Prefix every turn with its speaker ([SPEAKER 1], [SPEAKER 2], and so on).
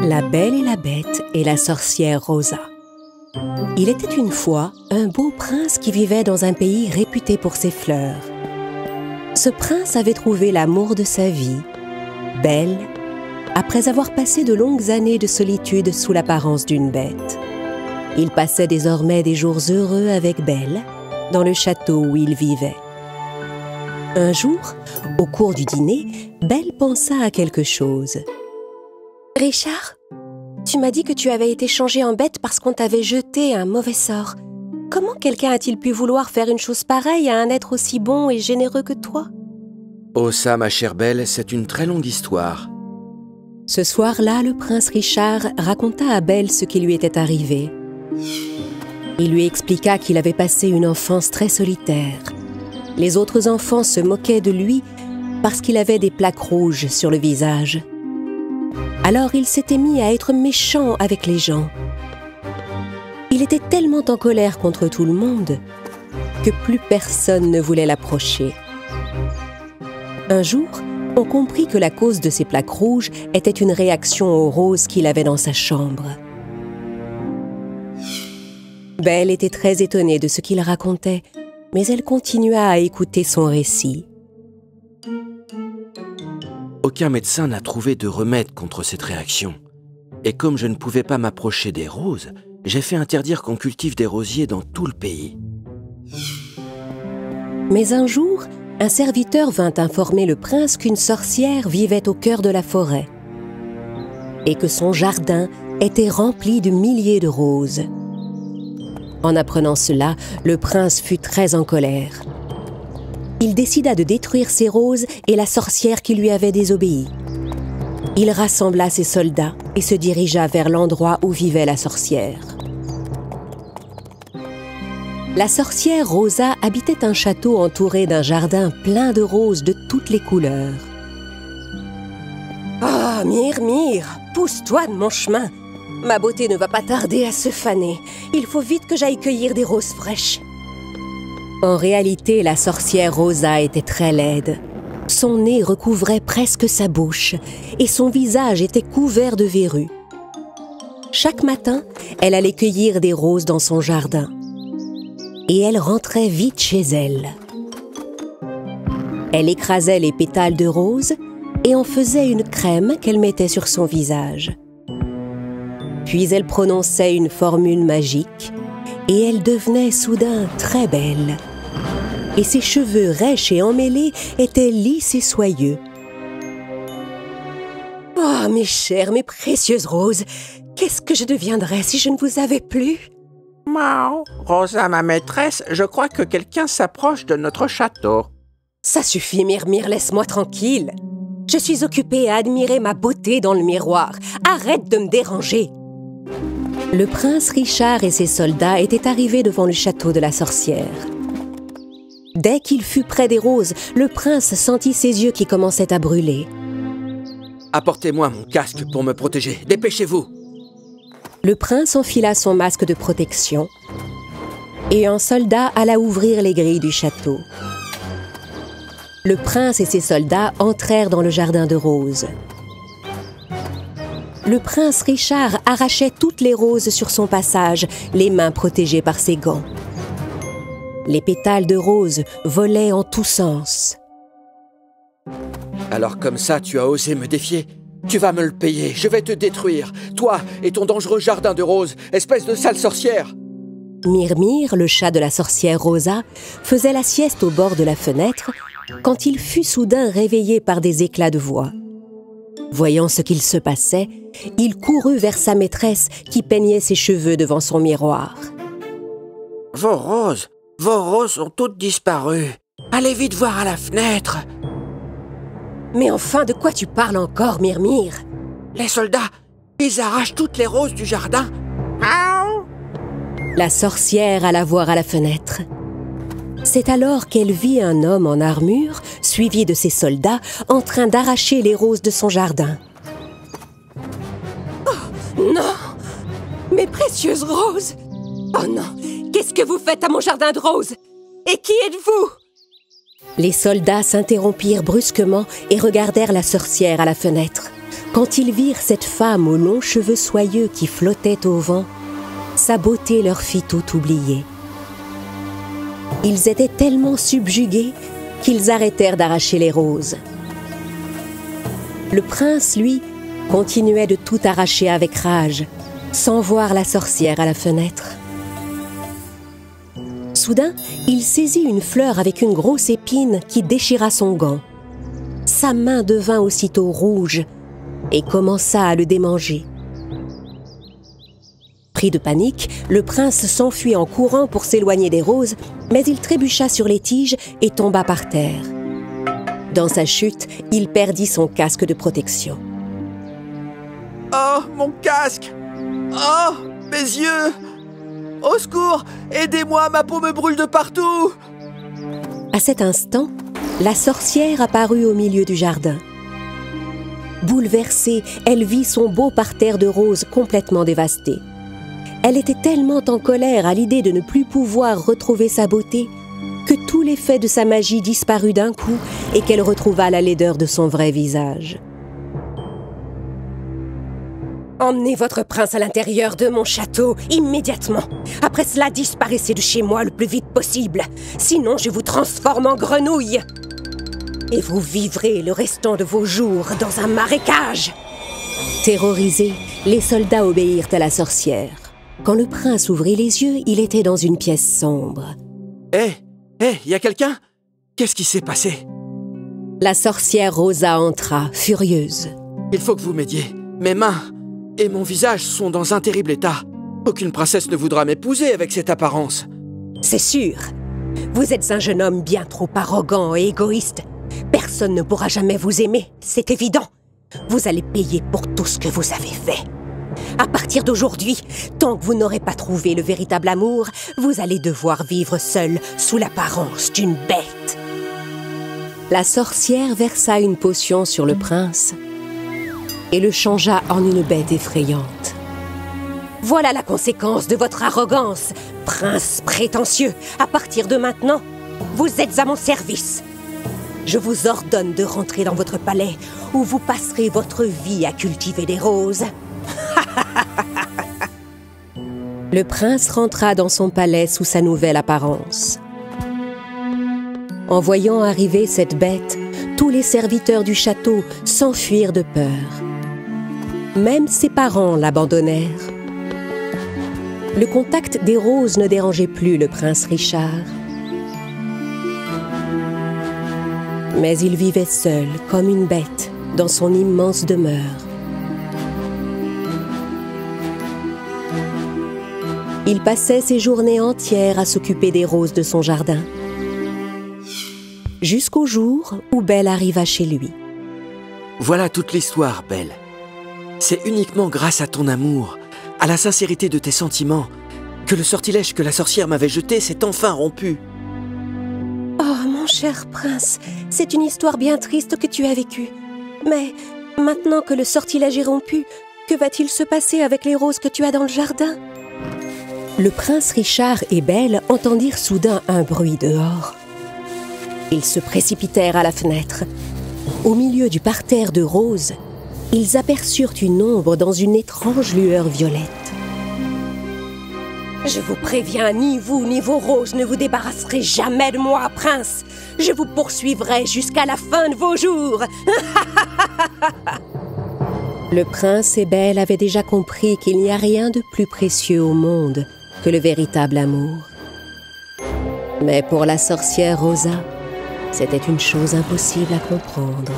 [SPEAKER 1] La Belle et la Bête et la sorcière Rosa. Il était une fois un beau prince qui vivait dans un pays réputé pour ses fleurs. Ce prince avait trouvé l'amour de sa vie, Belle, après avoir passé de longues années de solitude sous l'apparence d'une bête. Il passait désormais des jours heureux avec Belle, dans le château où il vivait. Un jour, au cours du dîner, Belle pensa à quelque chose. « Richard, tu m'as dit que tu avais été changé en bête parce qu'on t'avait jeté un mauvais sort. Comment quelqu'un a-t-il pu vouloir faire une chose pareille à un être aussi bon et généreux que toi ?»
[SPEAKER 2] Oh ça, ma chère Belle, c'est une très longue histoire.
[SPEAKER 1] Ce soir-là, le prince Richard raconta à Belle ce qui lui était arrivé. Il lui expliqua qu'il avait passé une enfance très solitaire. Les autres enfants se moquaient de lui parce qu'il avait des plaques rouges sur le visage. Alors il s'était mis à être méchant avec les gens. Il était tellement en colère contre tout le monde que plus personne ne voulait l'approcher. Un jour, on comprit que la cause de ces plaques rouges était une réaction aux roses qu'il avait dans sa chambre. Belle était très étonnée de ce qu'il racontait, mais elle continua à écouter son récit.
[SPEAKER 2] Aucun médecin n'a trouvé de remède contre cette réaction. Et comme je ne pouvais pas m'approcher des roses, j'ai fait interdire qu'on cultive des rosiers dans tout le pays.
[SPEAKER 1] Mais un jour, un serviteur vint informer le prince qu'une sorcière vivait au cœur de la forêt et que son jardin était rempli de milliers de roses. En apprenant cela, le prince fut très en colère. Il décida de détruire ces roses et la sorcière qui lui avait désobéi. Il rassembla ses soldats et se dirigea vers l'endroit où vivait la sorcière. La sorcière Rosa habitait un château entouré d'un jardin plein de roses de toutes les couleurs. « Ah, Mire, pousse-toi de mon chemin. Ma beauté ne va pas tarder à se faner. Il faut vite que j'aille cueillir des roses fraîches. » En réalité, la sorcière Rosa était très laide. Son nez recouvrait presque sa bouche et son visage était couvert de verrues. Chaque matin, elle allait cueillir des roses dans son jardin. Et elle rentrait vite chez elle. Elle écrasait les pétales de rose et en faisait une crème qu'elle mettait sur son visage. Puis elle prononçait une formule magique et elle devenait soudain très belle. Et ses cheveux rêches et emmêlés étaient lisses et soyeux. « Oh, mes chères, mes précieuses roses, qu'est-ce que je deviendrais si je ne vous avais plus ?»
[SPEAKER 3] Mao, Rosa, ma maîtresse, je crois que quelqu'un s'approche de notre château.
[SPEAKER 1] Ça suffit, Mire, laisse-moi tranquille. Je suis occupée à admirer ma beauté dans le miroir. Arrête de me déranger. Le prince Richard et ses soldats étaient arrivés devant le château de la sorcière. Dès qu'il fut près des roses, le prince sentit ses yeux qui commençaient à brûler.
[SPEAKER 2] « Apportez-moi mon casque pour me protéger, dépêchez-vous !»
[SPEAKER 1] Le prince enfila son masque de protection et un soldat alla ouvrir les grilles du château. Le prince et ses soldats entrèrent dans le jardin de roses. Le prince Richard arrachait toutes les roses sur son passage, les mains protégées par ses gants. Les pétales de rose volaient en tous sens.
[SPEAKER 2] « Alors comme ça, tu as osé me défier ? Tu vas me le payer, je vais te détruire, toi et ton dangereux jardin de roses, espèce de sale sorcière !»
[SPEAKER 1] Mire, le chat de la sorcière Rosa, faisait la sieste au bord de la fenêtre quand il fut soudain réveillé par des éclats de voix. Voyant ce qu'il se passait, il courut vers sa maîtresse qui peignait ses cheveux devant son miroir.
[SPEAKER 3] « Vos roses ont toutes disparu. Allez vite voir à la fenêtre. »
[SPEAKER 1] « Mais enfin, de quoi tu parles encore, Mire ?»«
[SPEAKER 3] Les soldats, ils arrachent toutes les roses du jardin. » Miaou.
[SPEAKER 1] La sorcière alla voir à la fenêtre. C'est alors qu'elle vit un homme en armure, suivi de ses soldats, en train d'arracher les roses de son jardin. « Oh, non! Mes précieuses roses! Oh non! Qu'est-ce que vous faites à mon jardin de roses? Et qui êtes-vous » Les soldats s'interrompirent brusquement et regardèrent la sorcière à la fenêtre. Quand ils virent cette femme aux longs cheveux soyeux qui flottait au vent, sa beauté leur fit tout oublier. Ils étaient tellement subjugués qu'ils arrêtèrent d'arracher les roses. Le prince, lui, continuait de tout arracher avec rage, sans voir la sorcière à la fenêtre. Soudain, il saisit une fleur avec une grosse épine qui déchira son gant. Sa main devint aussitôt rouge et commença à le démanger. Pris de panique, le prince s'enfuit en courant pour s'éloigner des roses, mais il trébucha sur les tiges et tomba par terre. Dans sa chute, il perdit son casque de protection.
[SPEAKER 2] Oh, mon casque! Oh, mes yeux! Au secours! Aidez-moi, ma peau me brûle de partout!
[SPEAKER 1] À cet instant, la sorcière apparut au milieu du jardin. Bouleversée, elle vit son beau parterre de roses complètement dévasté. Elle était tellement en colère à l'idée de ne plus pouvoir retrouver sa beauté que tout l'effet de sa magie disparut d'un coup et qu'elle retrouva la laideur de son vrai visage. Emmenez votre prince à l'intérieur de mon château, immédiatement. Après cela, disparaissez de chez moi le plus vite possible. Sinon, je vous transforme en grenouille. Et vous vivrez le restant de vos jours dans un marécage. Terrorisés, les soldats obéirent à la sorcière. Quand le prince ouvrit les yeux, il était dans une pièce sombre.
[SPEAKER 2] Hé, y a quelqu'un? Qu'est-ce qui s'est passé?
[SPEAKER 1] La sorcière Rosa entra, furieuse.
[SPEAKER 2] Il faut que vous m'aidiez. Mes mains et mon visage sont dans un terrible état. Aucune princesse ne voudra m'épouser avec cette apparence.
[SPEAKER 1] C'est sûr. Vous êtes un jeune homme bien trop arrogant et égoïste. Personne ne pourra jamais vous aimer, c'est évident. Vous allez payer pour tout ce que vous avez fait. À partir d'aujourd'hui, tant que vous n'aurez pas trouvé le véritable amour, vous allez devoir vivre seul sous l'apparence d'une bête. La sorcière versa une potion sur le prince et le changea en une bête effrayante. Voilà la conséquence de votre arrogance, prince prétentieux. À partir de maintenant, vous êtes à mon service. Je vous ordonne de rentrer dans votre palais où vous passerez votre vie à cultiver des roses. Le prince rentra dans son palais sous sa nouvelle apparence. En voyant arriver cette bête, tous les serviteurs du château s'enfuirent de peur. Même ses parents l'abandonnèrent. Le contact des roses ne dérangeait plus le prince Richard. Mais il vivait seul, comme une bête, dans son immense demeure. Il passait ses journées entières à s'occuper des roses de son jardin. Jusqu'au jour où Belle arriva chez lui.
[SPEAKER 2] Voilà toute l'histoire, Belle. C'est uniquement grâce à ton amour, à la sincérité de tes sentiments, que le sortilège que la sorcière m'avait jeté s'est enfin rompu.
[SPEAKER 1] Oh, mon cher prince, c'est une histoire bien triste que tu as vécue. Mais maintenant que le sortilège est rompu, que va-t-il se passer avec les roses que tu as dans le jardin? Le prince Richard et Belle entendirent soudain un bruit dehors. Ils se précipitèrent à la fenêtre. Au milieu du parterre de roses, ils aperçurent une ombre dans une étrange lueur violette. Je vous préviens, ni vous ni vos roses ne vous débarrasserez jamais de moi, prince. Je vous poursuivrai jusqu'à la fin de vos jours. Le prince et Belle avaient déjà compris qu'il n'y a rien de plus précieux au monde que le véritable amour. Mais pour la sorcière Rosa, c'était une chose impossible à comprendre.